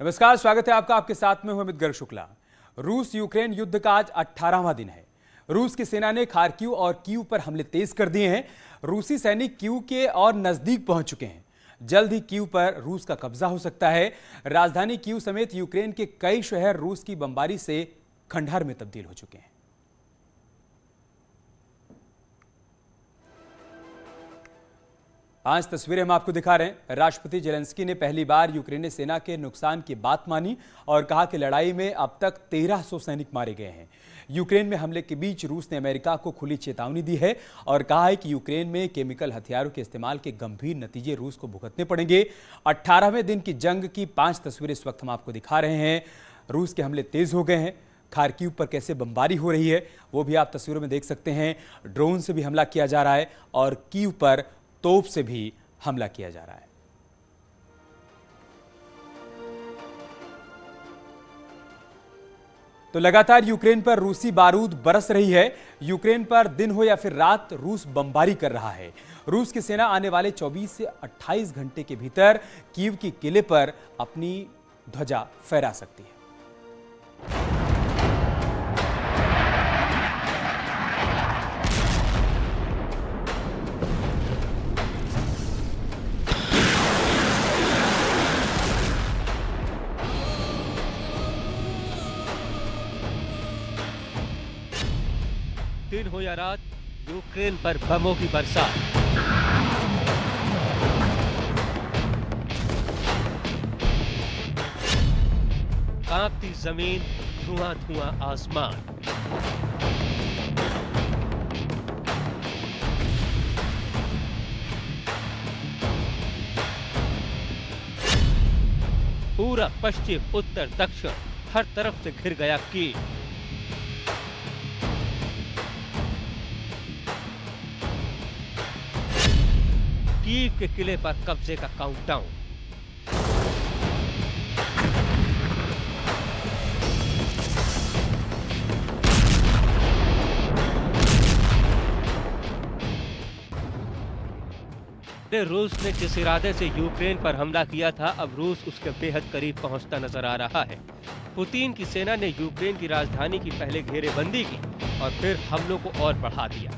नमस्कार, स्वागत है आपका। आपके साथ में हूं अमित गर्ग शुक्ला। रूस यूक्रेन युद्ध का आज 18वां दिन है। रूस की सेना ने खार्किव और कीव पर हमले तेज कर दिए हैं। रूसी सैनिक कीव के और नजदीक पहुंच चुके हैं। जल्द ही कीव पर रूस का कब्जा हो सकता है। राजधानी कीव समेत यूक्रेन के कई शहर रूस की बमबारी से खंडहर में तब्दील हो चुके हैं। आज तस्वीरें हम आपको दिखा रहे हैं। राष्ट्रपति जेलेंस्की ने पहली बार यूक्रेनी सेना के नुकसान की बात मानी और कहा कि लड़ाई में अब तक 1300 सैनिक मारे गए हैं। यूक्रेन में हमले के बीच रूस ने अमेरिका को खुली चेतावनी दी है और कहा है कि यूक्रेन में केमिकल हथियारों के इस्तेमाल के गंभीर नतीजे रूस को भुगतने पड़ेंगे। 18वें दिन की जंग की 5 तस्वीरें इस वक्त हम आपको दिखा रहे हैं। रूस के हमले तेज हो गए हैं। खार्किव पर कैसे बमबारी हो रही है वो भी आप तस्वीरों में देख सकते हैं। ड्रोन से भी हमला किया जा रहा है और कीव पर तोप से भी हमला किया जा रहा है। तो लगातार यूक्रेन पर रूसी बारूद बरस रही है। यूक्रेन पर दिन हो या फिर रात रूस बमबारी कर रहा है। रूस की सेना आने वाले 24 से 28 घंटे के भीतर कीव के किले पर अपनी ध्वजा फहरा सकती है। दिन हो या रात, यूक्रेन पर बमों की बरसात। कांपती जमीन, धुआं धुआं आसमान। पूरा पश्चिम, उत्तर, दक्षिण हर तरफ से घिर गया कीव। कीव के किले पर कब्जे का काउंटडाउन। रूस ने जिस इरादे से यूक्रेन पर हमला किया था, अब रूस उसके बेहद करीब पहुंचता नजर आ रहा है। पुतिन की सेना ने यूक्रेन की राजधानी की पहले घेरेबंदी की और फिर हमलों को और बढ़ा दिया।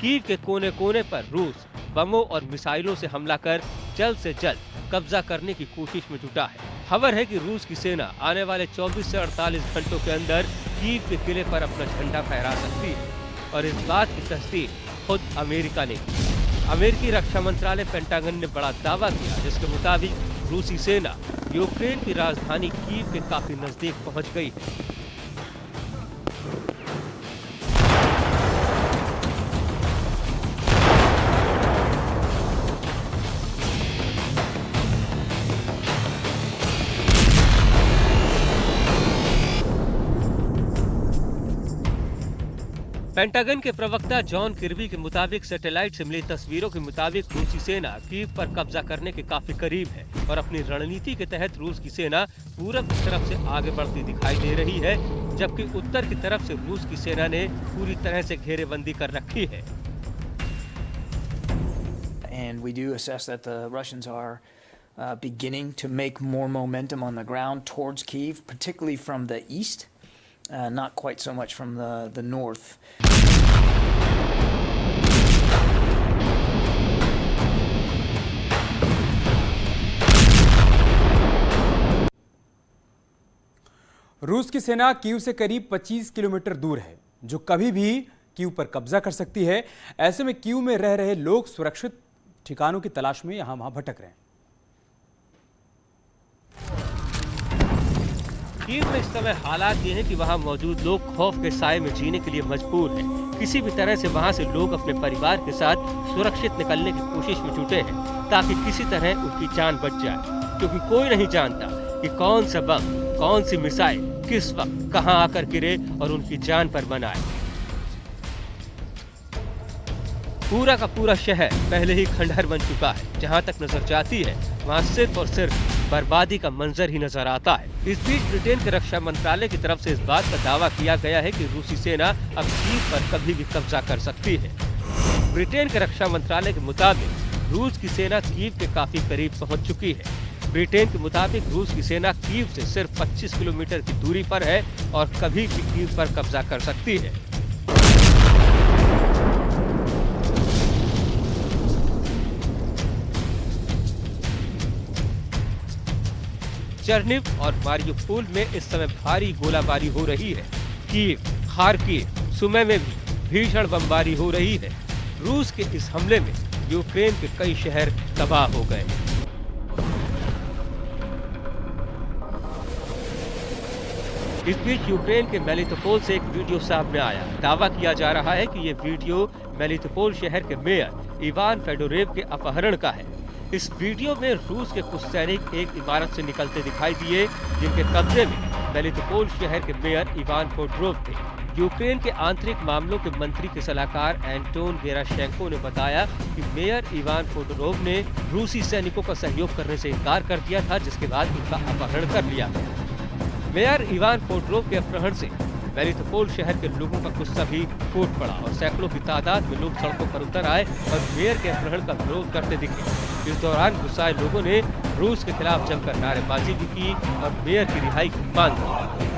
कीव के कोने कोने पर रूस बमों और मिसाइलों से हमला कर जल्द से जल्द कब्जा करने की कोशिश में जुटा है। खबर है कि रूस की सेना आने वाले 24 से 48 घंटों के अंदर कीव के किले पर अपना झंडा फहरा सकती है और इस बात की तस्दीक खुद अमेरिका ने की। अमेरिकी रक्षा मंत्रालय पेंटागन ने बड़ा दावा किया, जिसके मुताबिक रूसी सेना यूक्रेन की राजधानी कीव के काफी नजदीक पहुंच गई है। पेंटागन के प्रवक्ता जॉन किर्बी के मुताबिक सैटेलाइट से मिली तस्वीरों के मुताबिक रूसी सेना कीव पर कब्जा करने के काफी करीब है और अपनी रणनीति के तहत रूस की सेना पूरब की तरफ से आगे बढ़ती दिखाई दे रही है, जबकि उत्तर की तरफ से रूस की सेना ने पूरी तरह से घेरेबंदी कर रखी है। And we do assess that the Russians are beginning to make more momentum on the ground towards Kyiv, particularly from the east. Not quite so much from the north. रूस की सेना कीव से करीब 25 किलोमीटर दूर है, जो कभी भी कीव पर कब्जा कर सकती है। ऐसे में कीव में रह रहे लोग सुरक्षित ठिकानों की तलाश में यहां वहां भटक रहे हैं। कीव में इस समय हालात ये हैं कि वहाँ मौजूद लोग खौफ के साए में जीने के लिए मजबूर हैं। किसी भी तरह से वहाँ से लोग अपने परिवार के साथ सुरक्षित निकलने की कोशिश में जुटे हैं, ताकि किसी तरह उनकी जान बच जाए, क्योंकि कोई नहीं जानता कि कौन सा बम, कौन सी मिसाइल किस वक्त कहां आकर गिरे और उनकी जान पर बनाए। पूरा का पूरा शहर पहले ही खंडहर बन चुका है। जहां तक नजर जाती है वहां सिर्फ और सिर्फ बर्बादी का मंजर ही नजर आता है। इस बीच ब्रिटेन के रक्षा मंत्रालय की तरफ से इस बात का दावा किया गया है कि रूसी सेना अब कीव पर कभी भी कब्जा कर सकती है। ब्रिटेन के रक्षा मंत्रालय के मुताबिक रूस की सेना कीव के काफी करीब पहुंच चुकी है। ब्रिटेन के मुताबिक रूस की सेना कीव से सिर्फ 25 किलोमीटर की दूरी पर है और कभी भी कीव पर कब्जा कर सकती है। चर्निव और मारियुपोल में इस समय भारी गोलाबारी हो रही है। कीव, खार्किव, सुमे में भी भीषण बमबारी हो रही है। रूस के इस हमले में यूक्रेन के कई शहर तबाह हो गए। इस बीच यूक्रेन के मेलिटोपोल से एक वीडियो सामने आया। दावा किया जा रहा है कि ये वीडियो मेलिटोपोल शहर के मेयर इवान फेडोरेव के अपहरण का है। इस वीडियो में रूस के कुछ सैनिक एक इमारत से निकलते दिखाई दिए, जिनके कब्जे में मेलिटोपोल शहर के मेयर इवान फेडोरेव थे। यूक्रेन के आंतरिक मामलों के मंत्री के सलाहकार एंटोन गेराशेंको ने बताया कि मेयर इवान फेडोरेव ने रूसी सैनिकों का सहयोग करने से इनकार कर दिया था, जिसके बाद उनका अपहरण कर लिया गया। मेयर इवान फेडोरेव के अपहरण से मेलिटोपोल शहर के लोगों का गुस्सा भी फूट पड़ा और सैकड़ों की तादाद में लोग सड़कों पर उतर आए और मेयर के अपहरण का विरोध करते दिखे। इस दौरान गुस्साए लोगों ने रूस के खिलाफ जमकर नारेबाजी भी की और मेयर की रिहाई की मांग की।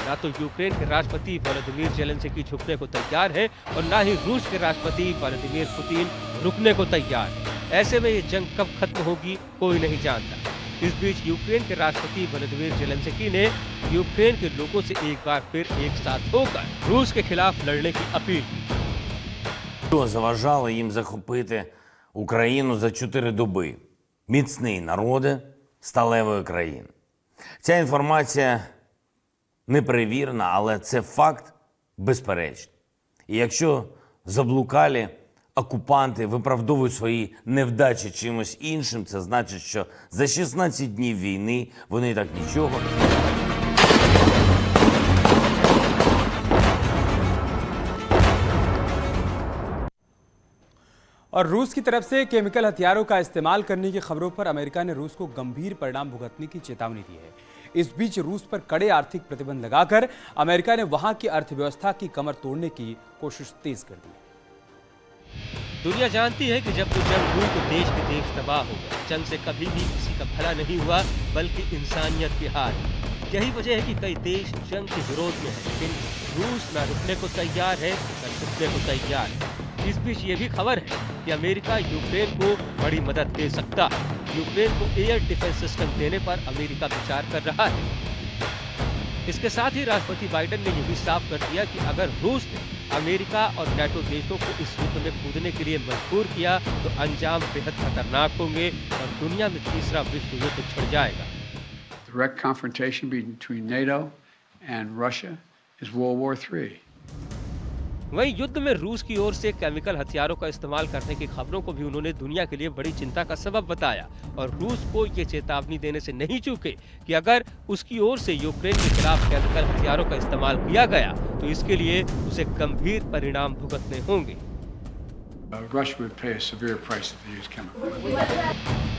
ना तो यूक्रेन के राष्ट्रपति व्लादिमीर ज़ेलेंस्की झुकने को तैयार है और ना ही रूस के राष्ट्रपति व्लादिमीर पुतिन रुकने को तैयार है। ऐसे में ये जंग कब खत्म होगी कोई नहीं जानता। इस बीच यूक्रेन के राष्ट्रपति व्लादिमीर ज़ेलेंस्की ने यूक्रेन के लोगों से एक बार फिर एक साथ होकर रूस के खिलाफ लड़ने की अपील की। Заважало їм захопити Україну за 4 доби. Міцний народи сталевої країни. Ця інформація неперевірена, але це факт безперечний. І якщо заблукалі окупанти виправдовують свої невдачі чимось іншим, це значить, що за 16 днів війни вони так нічого. और रूस की तरफ से केमिकल हथियारों का इस्तेमाल करने की खबरों पर अमेरिका ने रूस को गंभीर परिणाम भुगतने की चेतावनी दी है। इस बीच रूस पर कड़े आर्थिक प्रतिबंध लगाकर अमेरिका ने वहां की अर्थव्यवस्था की कमर तोड़ने की कोशिश तेज कर दी। दुनिया जानती है कि जब वो जंग हुई तो देश के देश तबाह हो गए। जंग से कभी भी किसी का भला नहीं हुआ, बल्कि इंसानियत की हार। यही वजह है कि कई देश जंग के विरोध में हैं, लेकिन रूस न रुकने को तैयार है न झुकने को तैयार है। इस बीच ये भी खबर है कि अमेरिका यूक्रेन को बड़ी मदद दे सकता है। यूक्रेन को एयर डिफेंस सिस्टम देने पर अमेरिका विचार कर रहा है। इसके साथ ही राष्ट्रपति बाइडेन ने यह भी साफ कर दिया कि अगर रूस ने अमेरिका और नाटो देशों को इस युद्ध में कूदने के लिए मजबूर किया तो अंजाम बेहद खतरनाक होंगे और दुनिया में तीसरा विश्व युद्ध छिड़ जाएगा। Direct confrontation between NATO and Russia is World War III. वहीं युद्ध में रूस की ओर से केमिकल हथियारों का इस्तेमाल करने की खबरों को भी उन्होंने दुनिया के लिए बड़ी चिंता का सबब बताया और रूस को ये चेतावनी देने से नहीं चूके कि अगर उसकी ओर से यूक्रेन के खिलाफ केमिकल हथियारों का इस्तेमाल किया गया तो इसके लिए उसे गंभीर परिणाम भुगतने होंगे। Russia would pay a severe price if they used chemicals.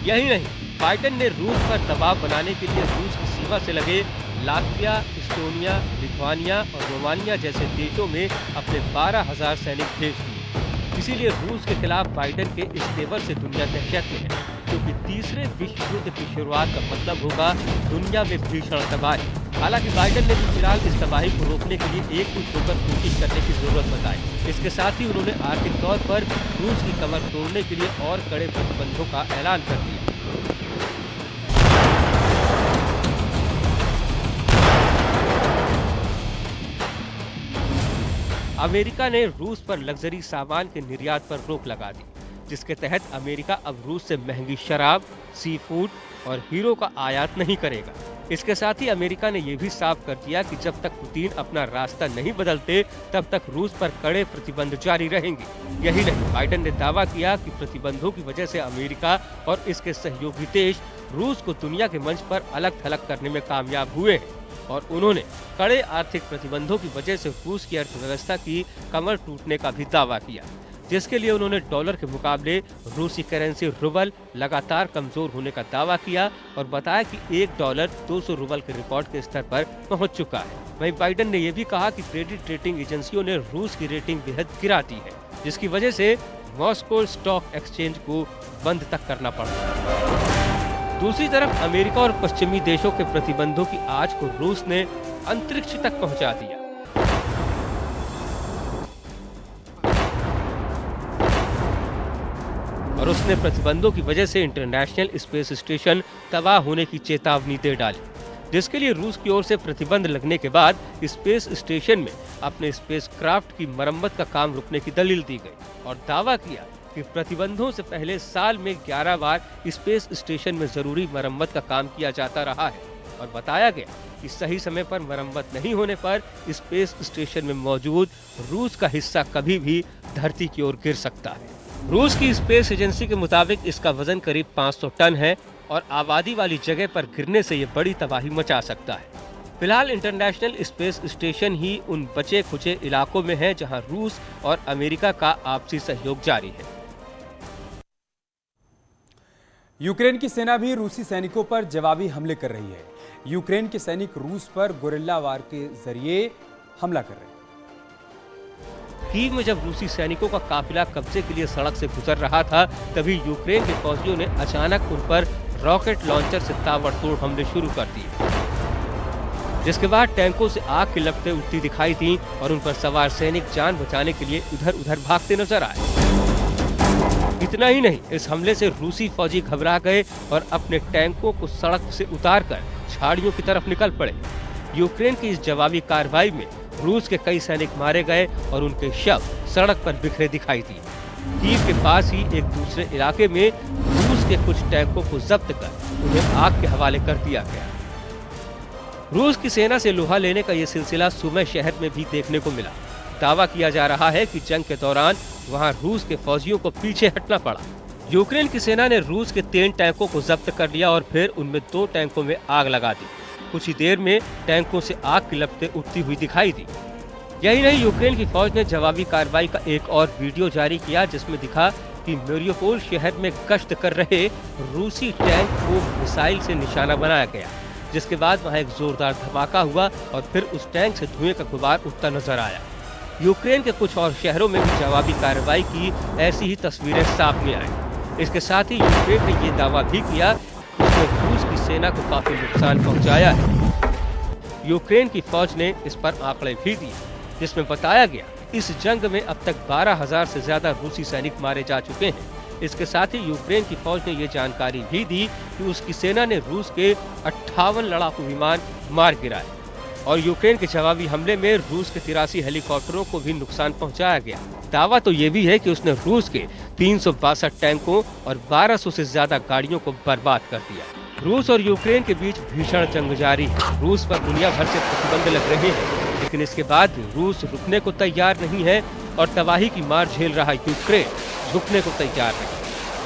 यही नहीं, बाइडेन ने रूस पर दबाव बनाने के लिए रूस की सीमा से लगे लात्विया, इस्टोनिया, लिथुआनिया और रोमानिया जैसे देशों में अपने 12,000 सैनिक भेज दिए। इसीलिए रूस के खिलाफ बाइडेन के इस तेवर से दुनिया दहशत में है, क्योंकि तीसरे विश्व युद्ध की शुरुआत का मतलब होगा दुनिया में भीषण तबाही। हालांकि बाइडेन ने भी फिलहाल इस तबाही को रोकने के लिए एकजुट होकर कोशिश करने की जरूरत बताई। इसके साथ ही उन्होंने आर्थिक तौर पर रूस की कमर तोड़ने के लिए और कड़े प्रतिबंधों का ऐलान कर दिया। अमेरिका ने रूस पर लग्जरी सामान के निर्यात पर रोक लगा दी, जिसके तहत अमेरिका अब रूस से महंगी शराब, सी फूड और हीरो का आयात नहीं करेगा। इसके साथ ही अमेरिका ने यह भी साफ कर दिया कि जब तक पुतिन अपना रास्ता नहीं बदलते तब तक रूस पर कड़े प्रतिबंध जारी रहेंगे। यही नहीं, बाइडेन ने दावा किया कि प्रतिबंधों की वजह से अमेरिका और इसके सहयोगी देश रूस को दुनिया के मंच पर अलग थलग करने में कामयाब हुए हैं और उन्होंने कड़े आर्थिक प्रतिबंधों की वजह से रूस की अर्थव्यवस्था की कमर टूटने का भी दावा किया, जिसके लिए उन्होंने डॉलर के मुकाबले रूसी करेंसी रूबल लगातार कमजोर होने का दावा किया और बताया कि $1 200 रूबल के रिकॉर्ड के स्तर पर पहुंच चुका है। वहीं बाइडेन ने यह भी कहा कि क्रेडिट रेटिंग एजेंसियों ने रूस की रेटिंग बेहद गिरा दी है, जिसकी वजह से मॉस्को स्टॉक एक्सचेंज को बंद तक करना पड़ा। दूसरी तरफ अमेरिका और पश्चिमी देशों के प्रतिबंधों की आंच को रूस ने अंतरिक्ष तक पहुंचा दिया। और उसने प्रतिबंधों की वजह से इंटरनेशनल स्पेस स्टेशन तबाह होने की चेतावनी दे डाली, जिसके लिए रूस की ओर से प्रतिबंध लगने के बाद स्पेस स्टेशन में अपने स्पेसक्राफ्ट की मरम्मत का काम रुकने की दलील दी गई और दावा किया कि प्रतिबंधों से पहले साल में 11 बार स्पेस स्टेशन में जरूरी मरम्मत का काम किया जाता रहा है और बताया गया कि सही समय पर मरम्मत नहीं होने पर स्पेस स्टेशन में मौजूद रूस का हिस्सा कभी भी धरती की ओर गिर सकता है। रूस की स्पेस एजेंसी के मुताबिक इसका वजन करीब 500 टन है और आबादी वाली जगह पर गिरने से ये बड़ी तबाही मचा सकता है। फिलहाल इंटरनेशनल स्पेस स्टेशन ही उन बचे खुचे इलाकों में है जहां रूस और अमेरिका का आपसी सहयोग जारी है। यूक्रेन की सेना भी रूसी सैनिकों पर जवाबी हमले कर रही है। यूक्रेन के सैनिक रूस पर गोरिल्ला वार के जरिए हमला कर रहे हैं। कीव में जब रूसी सैनिकों का काफिला कब्जे के लिए सड़क से गुजर रहा था, तभी यूक्रेन के फौजियों ने अचानक उन पर रॉकेट लॉन्चर से ताबड़तोड़ हमले शुरू कर दिए, जिसके बाद टैंकों से आग की लपटें उठती दिखाई थीं और उन पर सवार सैनिक जान बचाने के लिए इधर उधर भागते नजर आए। इतना ही नहीं, इस हमले से रूसी फौजी घबरा गए और अपने टैंकों को सड़क से उतारकर झाड़ियों की तरफ निकल पड़े। यूक्रेन की इस जवाबी कार्रवाई में रूस के कई सैनिक मारे गए और उनके शव सड़क पर बिखरे दिखाई दिए। कीव के पास ही एक दूसरे इलाके में रूस के कुछ टैंकों को जब्त कर उन्हें आग के हवाले कर दिया गया। रूस की सेना से लोहा लेने का ये सिलसिला सुमे शहर में भी देखने को मिला। दावा किया जा रहा है कि जंग के दौरान वहां रूस के फौजियों को पीछे हटना पड़ा। यूक्रेन की सेना ने रूस के 3 टैंकों को जब्त कर लिया और फिर उनमें 2 टैंकों में आग लगा दी। कुछ ही देर में टैंकों से आग की लपटें उठती हुई दिखाई दी। यही नहीं, यूक्रेन की फौज ने जवाबी कार्रवाई का एक और वीडियो जारी किया जिसमें दिखा कि मेरियोपोल शहर में गश्त कर रहे रूसी टैंक को मिसाइल से निशाना बनाया गया, जिसके बाद वहां एक जोरदार धमाका हुआ और फिर उस टैंक से धुएं का गुबार उठता नजर आया। यूक्रेन के कुछ और शहरों में भी जवाबी कार्रवाई की ऐसी ही तस्वीरें सामने आई। इसके साथ ही यूक्रेन ने ये दावा भी किया कि उसने रूस की सेना को काफी नुकसान पहुंचाया है। यूक्रेन की फौज ने इस पर आंकड़े भी दिए, जिसमें बताया गया इस जंग में अब तक 12,000 से ज्यादा रूसी सैनिक मारे जा चुके हैं। इसके साथ ही यूक्रेन की फौज ने ये जानकारी भी दी कि उसकी सेना ने रूस के 58 लड़ाकू विमान मार गिराए और यूक्रेन के जवाबी हमले में रूस के 83 हेलीकॉप्टरों को भी नुकसान पहुंचाया गया। दावा तो ये भी है कि उसने रूस के 362 टैंकों और 1200 से ज्यादा गाड़ियों को बर्बाद कर दिया। रूस और यूक्रेन के बीच भीषण जंग जारी है। रूस पर दुनिया भर से प्रतिबंध लग रहे हैं, लेकिन इसके बाद भी रूस रुकने को तैयार नहीं है और तबाही की मार झेल रहा यूक्रेन झुकने को तैयार नहीं।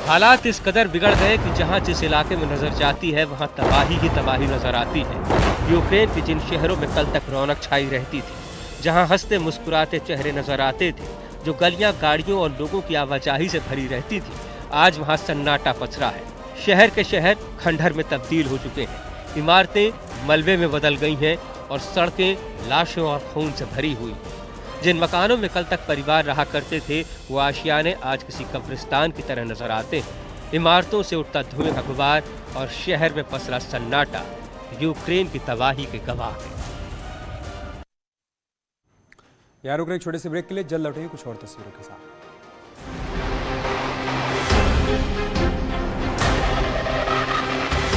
हालात इस कदर बिगड़ गए कि जहां जिस इलाके में नजर जाती है वहां तबाही ही तबाही नजर आती है। यूक्रेन के जिन शहरों में कल तक रौनक छाई रहती थी, जहां हंसते मुस्कुराते चेहरे नजर आते थे, जो गलियां गाड़ियों और लोगों की आवाजाही से भरी रहती थी, आज वहां सन्नाटा पसरा है। शहर के शहर खंडहर में तब्दील हो चुके हैं, इमारतें मलबे में बदल गई हैं और सड़कें लाशों और खून से भरी हुई हैं। जिन मकानों में कल तक परिवार रहा करते थे, वो आशियाने आज किसी कब्रिस्तान की तरह नजर आते हैं। इमारतों से उठता धुएं का गुबार और शहर में पसरा सन्नाटा यूक्रेन की तबाही के गवाह है। यहाँ रुक रहे छोटे से ब्रेक के लिए, जल्द लौटेंगे कुछ और तस्वीरों के साथ।